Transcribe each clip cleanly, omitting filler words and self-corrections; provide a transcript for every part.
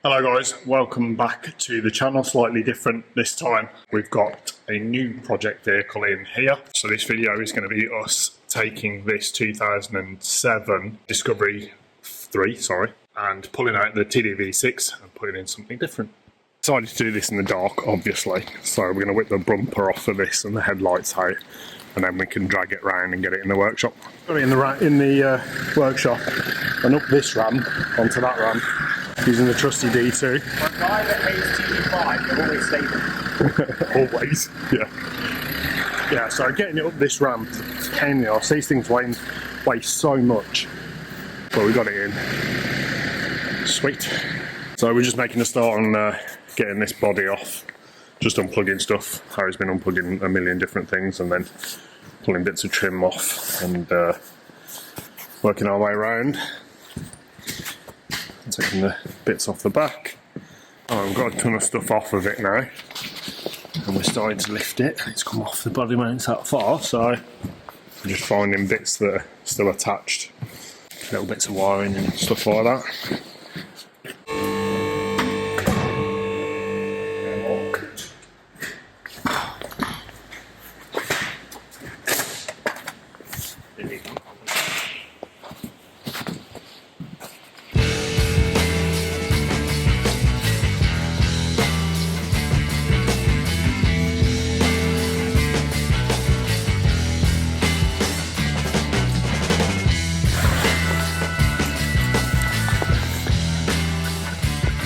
Hello guys, welcome back to the channel. Slightly different this time. We've got a new project vehicle in here. So this video is going to be us taking this 2007 Discovery 3, and pulling out the TD5 and putting in something different. Decided to do this in the dark, obviously. So we're going to whip the bumper off of this and the headlights out, and then we can drag it round and get it in the workshop. Got it in the workshop, and up this ramp onto that ramp. Using the trusty D2. For a guy that hates TD5, they're always stable. Always, yeah. Yeah, so getting it up this ramp, it's a pain in the arse. These things weigh so much. But we got it in. Sweet. So we're just making a start on getting this body off. Just unplugging stuff. Harry's been unplugging a million different things and then pulling bits of trim off and working our way around. Taking the bits off the back. Oh, I've got a ton of stuff off of it now, and we're starting to lift it. It's come off the body mounts that far, so we're just finding bits that are still attached, little bits of wiring and stuff like that.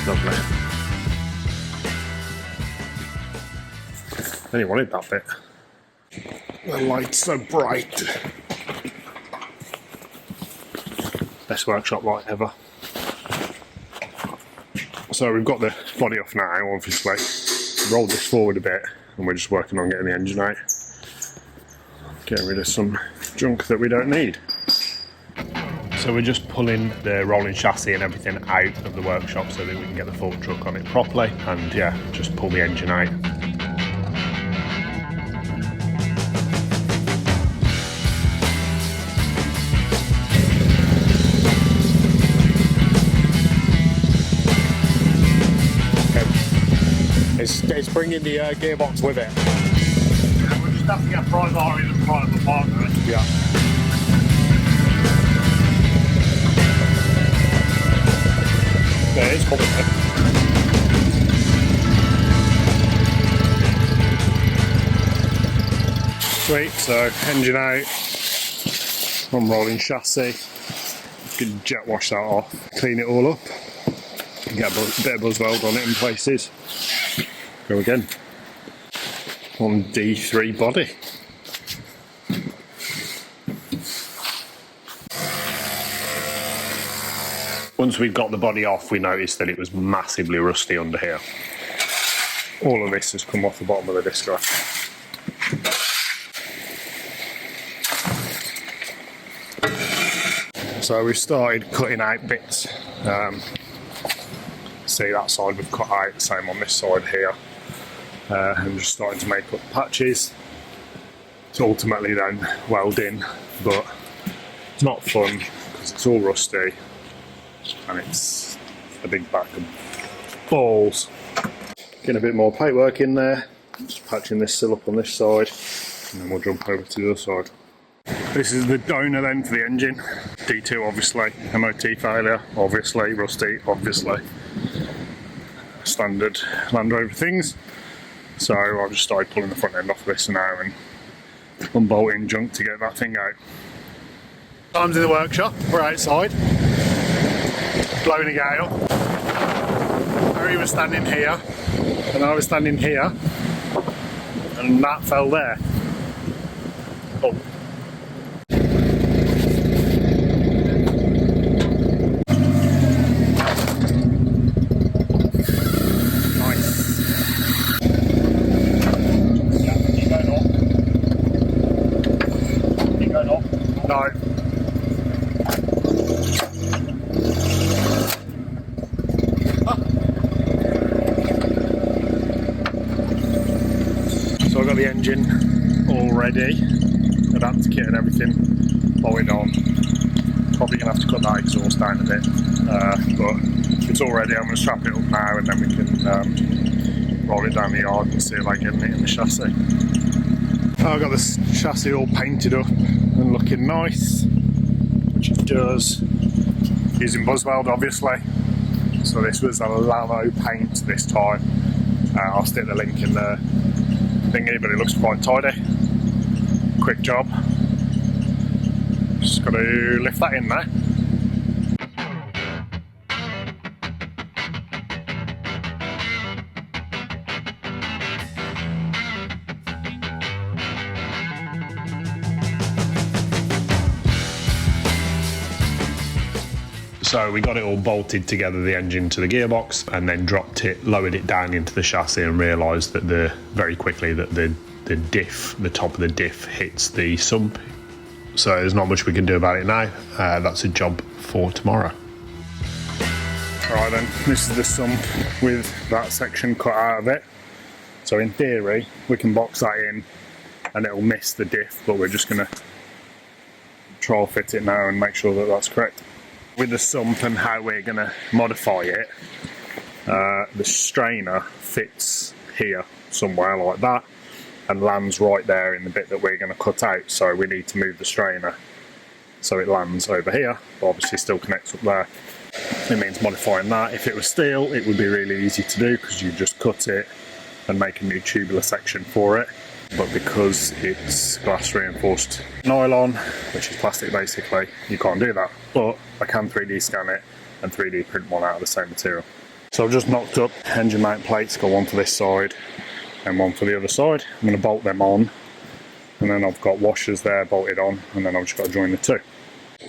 Lovely. I only wanted that bit. The light's so bright. Best workshop light ever. So we've got the body off now, obviously. Rolled this forward a bit, and we're just working on getting the engine out. Getting rid of some junk that we don't need. So we're just pulling the rolling chassis and everything out of the workshop so that we can get the fork truck on it properly, and yeah, just pull the engine out. It's bringing the gearbox with it. Yeah, we'll just have to get private hire in and private partner. Yeah. There it is coming. Sweet, so engine out, unrolling chassis, can jet wash that off, clean it all up, get a bit of buzz weld on it in places, go again, on D3 body. Once we got the body off, we noticed that it was massively rusty under here. All of this has come off the bottom of the disc rack. So we've started cutting out bits. See, that side we've cut out, same on this side here. And just starting to make up patches. It's ultimately then welding, but it's not fun because it's all rusty. And it's a big bag of balls. Getting a bit more paintwork in there, just patching this sill up on this side, and then we'll jump over to the other side. This is the donor then for the engine. D2 obviously, MOT failure, obviously, rusty, obviously. Standard Land Rover things. So I've just started pulling the front end off this now and unbolting junk to get that thing out. Time's in the workshop, we're outside. Blowing a gale. Harry was standing here, and I was standing here, and that fell there. Oh. Nice. Yeah, keep going up. Keep going up. No. So I've got the engine all ready, adapter kit and everything, bolted on. Probably going to have to cut that exhaust down a bit. but it's all ready. I'm going to strap it up now and then we can roll it down the yard and see about getting it in the chassis. I've got this chassis all painted up and looking nice, which it does, using Buzzweld obviously. So this was a Lamo paint this time. I'll stick the link in the thingy, but it looks quite tidy. Quick job. Just got to lift that in there. So we got it all bolted together, the engine to the gearbox, and then lowered it down into the chassis and realised that very quickly that the top of the diff hits the sump. So there's not much we can do about it now. That's a job for tomorrow. Alright then, this is the sump with that section cut out of it. So in theory, we can box that in and it'll miss the diff, but we're just going to trial fit it now and make sure that that's correct. With the sump and how we're going to modify it, the strainer fits here somewhere like that and lands right there in the bit that we're going to cut out, so we need to move the strainer so it lands over here, but obviously still connects up there. It means modifying that. If it was steel, it would be really easy to do because you just cut it and make a new tubular section for it. But because it's glass reinforced nylon, which is plastic basically, you can't do that. But I can 3D scan it and 3D print one out of the same material. So I've just knocked up engine mount plates, got one for this side and one for the other side. I'm going to bolt them on, and then I've got washers there bolted on, and then I've just got to join the two.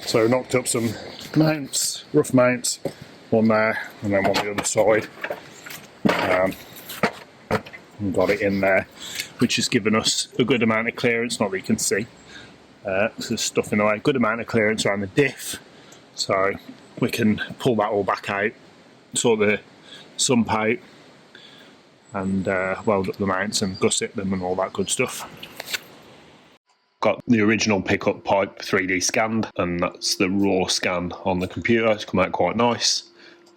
So I knocked up some mounts, rough mounts, one there and then one the other side. And got it in there, which has given us a good amount of clearance, not that you can see. There's stuff in the way, good amount of clearance around the diff, so we can pull that all back out, sort the sump out, and weld up the mounts and gusset them and all that good stuff. Got the original pickup pipe 3D scanned, and that's the raw scan on the computer. It's come out quite nice.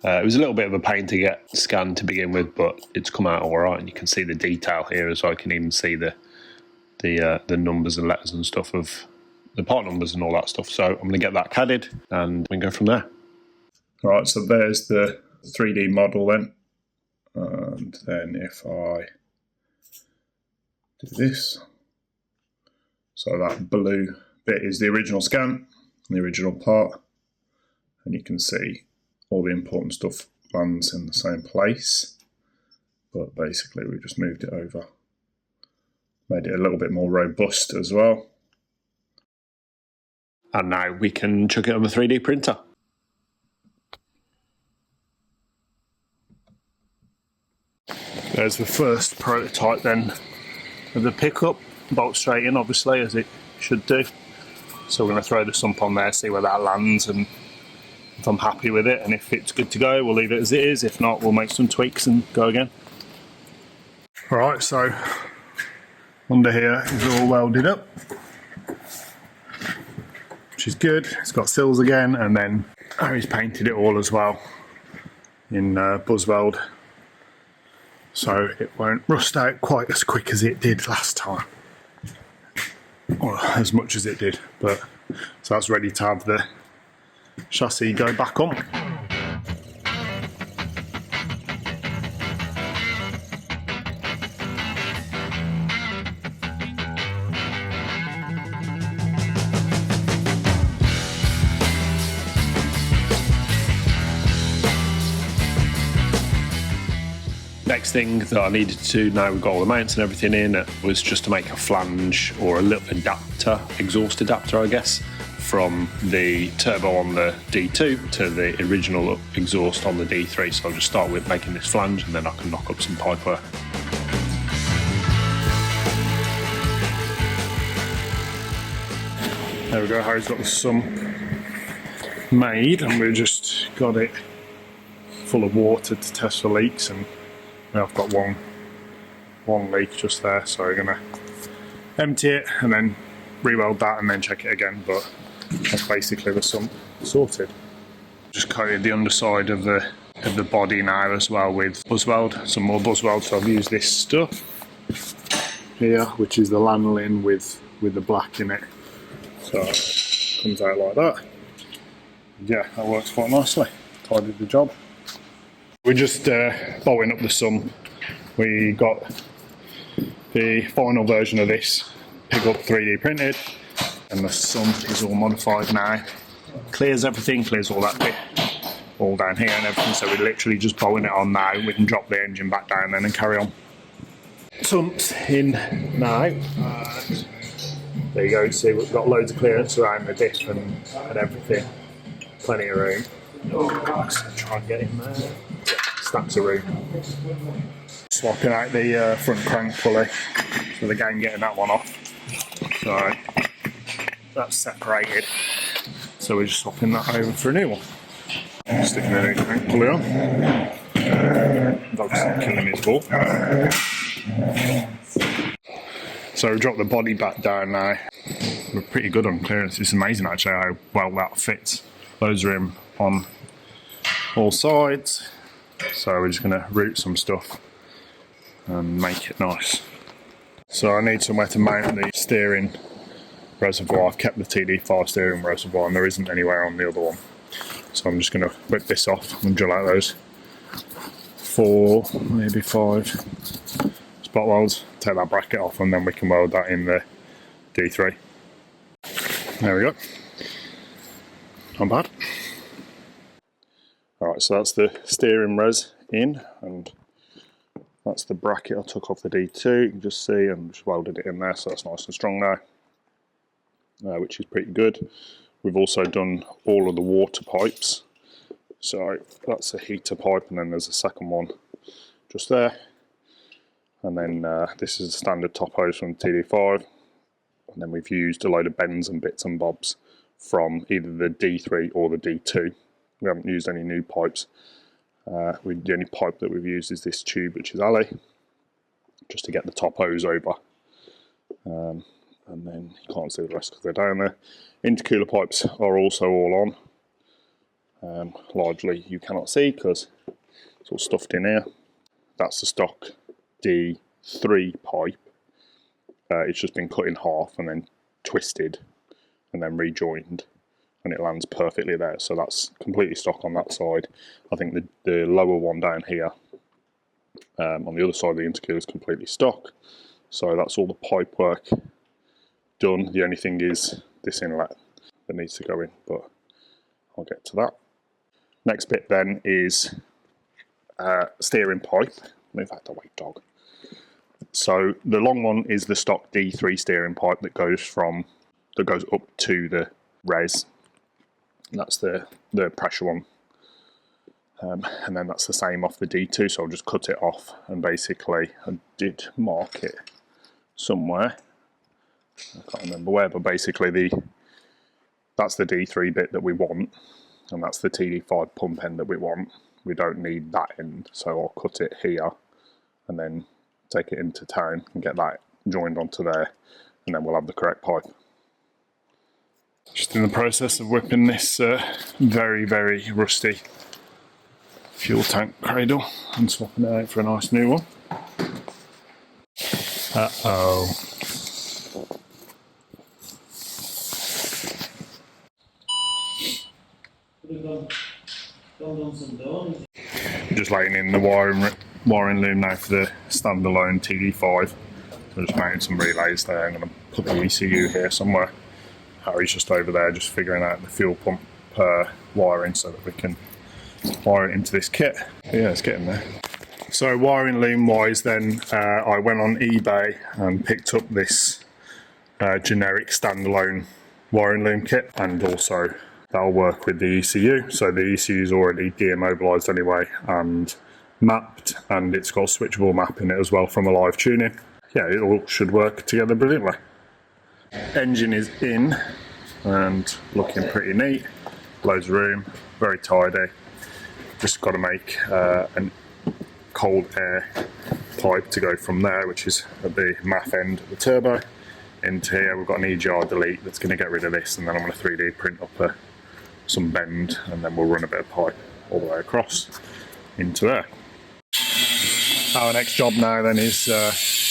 It was a little bit of a pain to get scanned to begin with, but it's come out all right, and you can see the detail here as well. I can even see the numbers and letters and stuff of the part numbers and all that stuff. So I'm going to get that CAD'd and we can go from there. All right, so there's the 3D model then. And then if I do this, so that blue bit is the original scan, the original part, and you can see all the important stuff lands in the same place, but basically we just moved it over, made it a little bit more robust as well. And now we can chuck it on the 3D printer. There's the first prototype then of the pickup, bolt straight in obviously as it should do. So we're going to throw the sump on there, see where that lands, and if I'm happy with it and if it's good to go, we'll leave it as it is. If not, we'll make some tweaks and go again. Alright, so under here is all welded up, which is good. It's got sills again, and then Harry's painted it all as well in Buzzweld, so it won't rust out quite as quick as it did last time, or as much as it did. But so that's ready to have the chassis go back on. Next thing that I needed to do, now we've got all the mounts and everything in, was just to make a flange or a little adapter, exhaust adapter I guess, from the turbo on the D2 to the original exhaust on the D3. So I'll just start with making this flange and then I can knock up some pipework. There we go, Harry's got the sump made and we've just got it full of water to test for leaks, and I've got one leak just there, so we're gonna empty it and then re-weld that and then check it again, but that's basically the sump sorted. Just coated the underside of the body now as well with Buzzweld, some more Buzzweld. So I've used this stuff here, which is the lanolin with the black in it. So it comes out like that. Yeah, that works quite nicely. Tidied the job. We're just bolting up the sump. We got the final version of this pick up 3D printed, and the sump is all modified now. Clears everything, clears all that bit all down here and everything, so we're literally just bolting it on now. We can drop the engine back down then and carry on. Sump's in now, and there you go. See, we've got loads of clearance around the diff and everything. Plenty of room. Let's try and get in there. Yeah, stacks of room. Swapping out the front crank pulley, so again getting that one off. So that's separated. So we're just swapping that over for a new one. Sticking the new crank pulley on. Dog's killing his ball. So we dropped the body back down now. We're pretty good on clearance. It's amazing actually how well that fits. Loads of room on all sides. So we're just going to route some stuff and make it nice. So I need somewhere to mount the steering reservoir. I've kept the TD5 steering reservoir and there isn't anywhere on the other one. So I'm just going to whip this off and drill out those 4, maybe 5 spot welds. Take that bracket off and then we can weld that in the D3. There we go. Not bad. Alright, so that's the steering res in, and that's the bracket I took off the D2. You can just see and just welded it in there, so that's nice and strong now, which is pretty good. We've also done all of the water pipes. So that's a heater pipe, and then there's a second one just there. And then this is a standard top hose from TD5. And then we've used a load of bends and bits and bobs from either the D3 or the D2. We haven't used any new pipes. The only pipe that we've used is this tube, which is alley, just to get the top hose over. And then you can't see the rest because they're down there. Intercooler pipes are also all on. Largely you cannot see because it's all stuffed in here. That's the stock D3 pipe. It's just been cut in half and then twisted and then rejoined, and it lands perfectly there. So that's completely stock on that side. I think the lower one down here on the other side of the intercooler is completely stock. So that's all the pipe work done. The only thing is this inlet that needs to go in, but I'll get to that. Next bit then is steering pipe. Move out the way, dog. So the long one is the stock D3 steering pipe that goes up to the res. That's the pressure one. And then that's the same off the D2, so I'll just cut it off, and basically I did mark it somewhere. I can't remember where, but basically that's the D3 bit that we want, and that's the TD5 pump end that we want. We don't need that end, so I'll cut it here and then take it into town and get that joined onto there, and then we'll have the correct pipe. Just in the process of whipping this very, very rusty fuel tank cradle and swapping it out for a nice new one. Uh-oh. Just laying in the wiring loom now for the standalone TD5. So just mounting some relays there. I'm going to put the ECU here somewhere. Harry's just over there just figuring out the fuel pump wiring so that we can wire it into this kit. But yeah, it's getting there. So wiring loom wise then, I went on eBay and picked up this generic standalone wiring loom kit, and also that'll work with the ECU. So the ECU is already deimmobilised anyway and mapped, and it's got switchable map in it as well from a live tuning. Yeah, it all should work together brilliantly. Engine is in and looking pretty neat. Loads of room, very tidy. Just got to make a cold air pipe to go from there, which is at the MAF end of the turbo, into here. We've got an EGR delete that's going to get rid of this, and then I'm going to 3D print up a some bend, and then we'll run a bit of pipe all the way across into there. Our next job now then is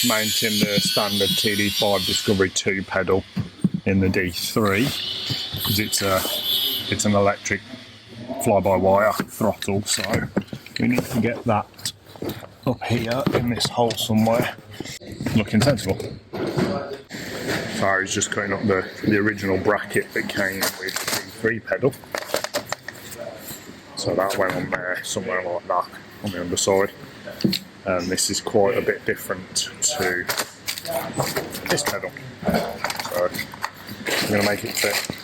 mounting the standard TD5 Discovery 2 pedal in the D3, because it's an electric fly-by-wire throttle, so we need to get that up here in this hole somewhere, looking sensible. So I was just cutting up the original bracket that came with the D3 pedal, so that went on there somewhere like that on the underside. And this is quite a bit different to this pedal, so I'm going to make it fit.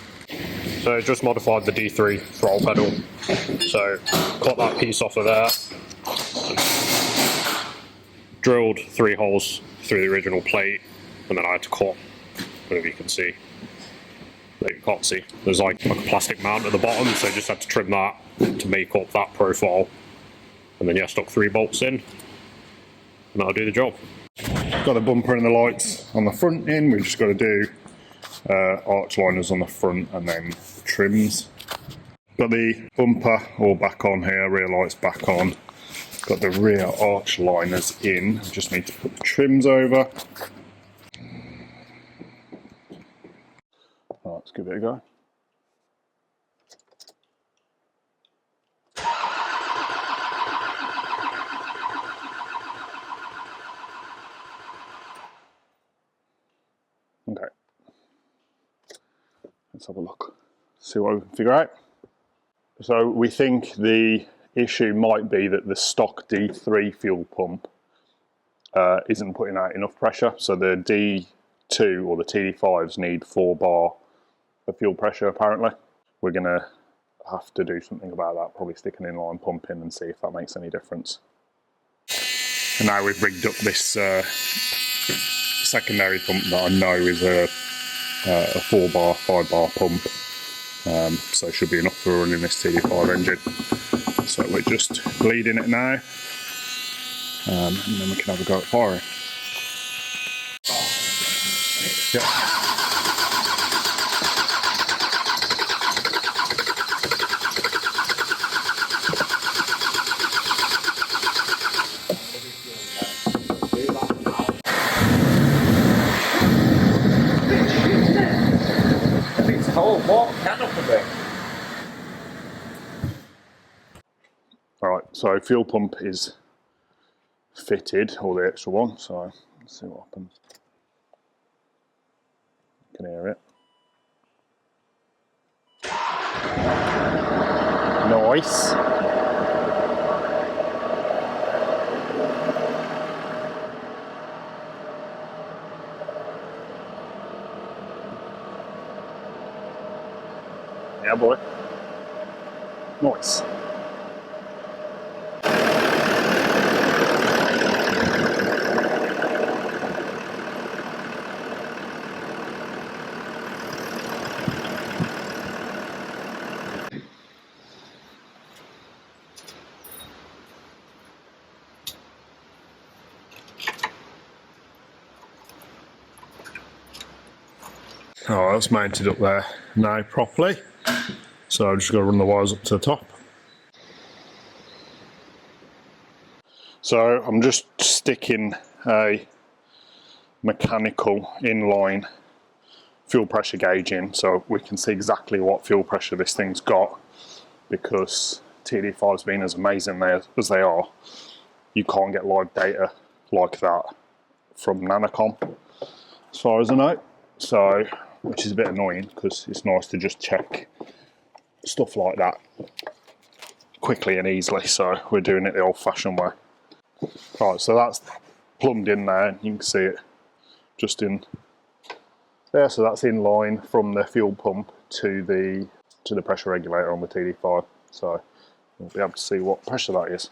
So I just modified the D3 throttle pedal, so cut that piece off of there, drilled 3 holes through the original plate, and then I had to cut, whatever you can see, that you can't see, there's like a plastic mount at the bottom, so I just had to trim that to make up that profile, and then yeah, stuck 3 bolts in, and that'll do the job. Got the bumper and the lights on the front in, we've just got to do arch liners on the front and then trims. Got the bumper all back on here, rear lights back on. Got the rear arch liners in, just need to put the trims over. Right, let's give it a go. Okay, let's have a look, see what we can figure out. So we think the issue might be that the stock D3 fuel pump isn't putting out enough pressure, so the D2 or the TD5s need 4 bar of fuel pressure apparently. We're going to have to do something about that, probably stick an inline pump in and see if that makes any difference. And now we've rigged up this secondary pump that I know is a 4 bar, 5 bar pump, so it should be enough for running this TD5 engine. So we're just bleeding it now, and then we can have a go at firing. Yeah. Alright, so fuel pump is fitted, or the extra one, so let's see what happens. You can hear it. Nice. Yeah, boy. Nice. Oh, that's mounted up there now properly. So I'm just going to run the wires up to the top. So I'm just sticking a mechanical inline fuel pressure gauge in so we can see exactly what fuel pressure this thing's got, because TD5's been as amazing as they are, you can't get live data like that from Nanocom as far as I know, so which is a bit annoying because it's nice to just check stuff like that quickly and easily, so we're doing it the old-fashioned way. Right, so that's plumbed in there, and you can see it just in there, so that's in line from the fuel pump to the pressure regulator on the TD5, so we'll be able to see what pressure that is.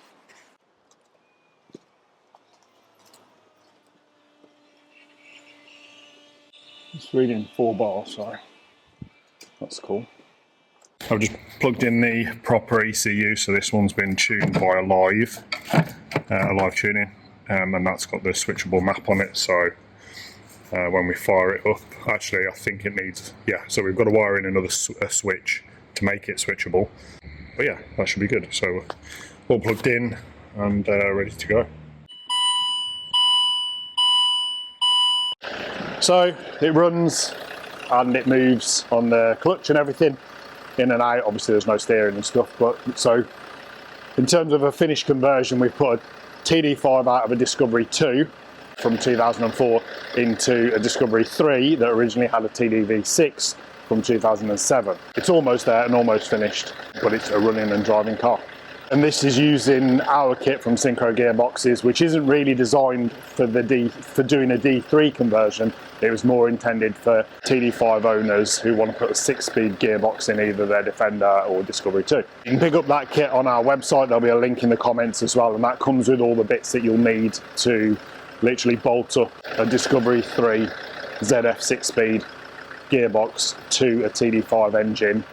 It's reading 4 bar, so that's cool. I've just plugged in the proper ECU, so this one's been tuned by a live tuning, and that's got the switchable map on it, so when we fire it up, actually I think it needs, yeah, so we've got to wire in another switch to make it switchable. But yeah, that should be good. So all plugged in and ready to go. So it runs and it moves on the clutch and everything, in and out. Obviously there's no steering and stuff, but so in terms of a finished conversion, we've put a TD5 out of a Discovery 2 from 2004 into a Discovery 3 that originally had a TD5 from 2007. It's almost there and almost finished, but it's a running and driving car. And this is using our kit from Syncro Gearboxes, which isn't really designed for doing a D3 conversion. It was more intended for TD5 owners who want to put a 6-speed gearbox in either their Defender or Discovery 2. You can pick up that kit on our website. There'll be a link in the comments as well, and that comes with all the bits that you'll need to literally bolt up a Discovery 3 ZF 6-speed gearbox to a TD5 engine.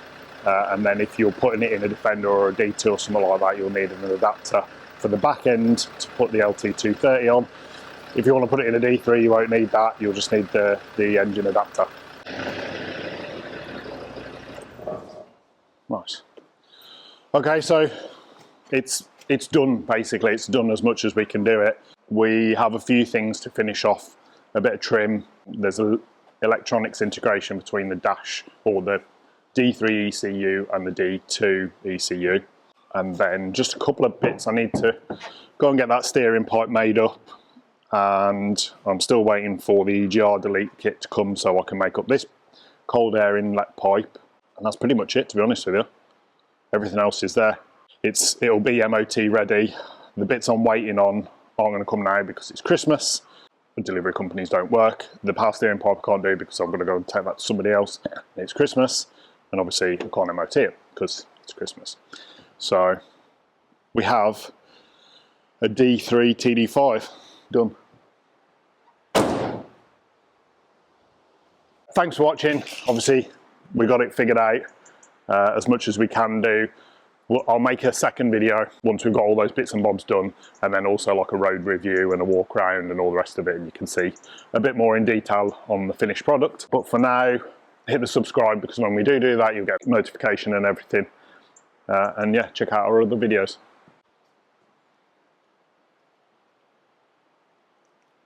And then if you're putting it in a Defender or a D2 or something like that, you'll need an adapter for the back end to put the LT230 on. If you want to put it in a D3, you won't need that. You'll just need the engine adapter. Nice. Okay, so it's done basically. It's done as much as we can do it. We have a few things to finish off. A bit of trim. There's a electronics integration between the dash or the D3 ECU and the D2 ECU, and then just a couple of bits. I need to go and get that steering pipe made up, and I'm still waiting for the GR delete kit to come so I can make up this cold air inlet pipe, and that's pretty much it, to be honest with you. Everything else is there. It'll be MOT ready. The bits I'm waiting on aren't going to come now because it's Christmas. The delivery companies don't work. The power steering pipe I can't do because I'm going to go and take that to somebody else. It's Christmas. And obviously I can't MOT it because it's Christmas. So we have a D3 TD5 done. Thanks for watching. Obviously we got it figured out as much as we can do. I'll make a second video once we've got all those bits and bobs done, and then also like a road review and a walk around and all the rest of it, and you can see a bit more in detail on the finished product. But for now, hit the subscribe, because when we do that, you'll get notification and everything. And yeah, check out our other videos.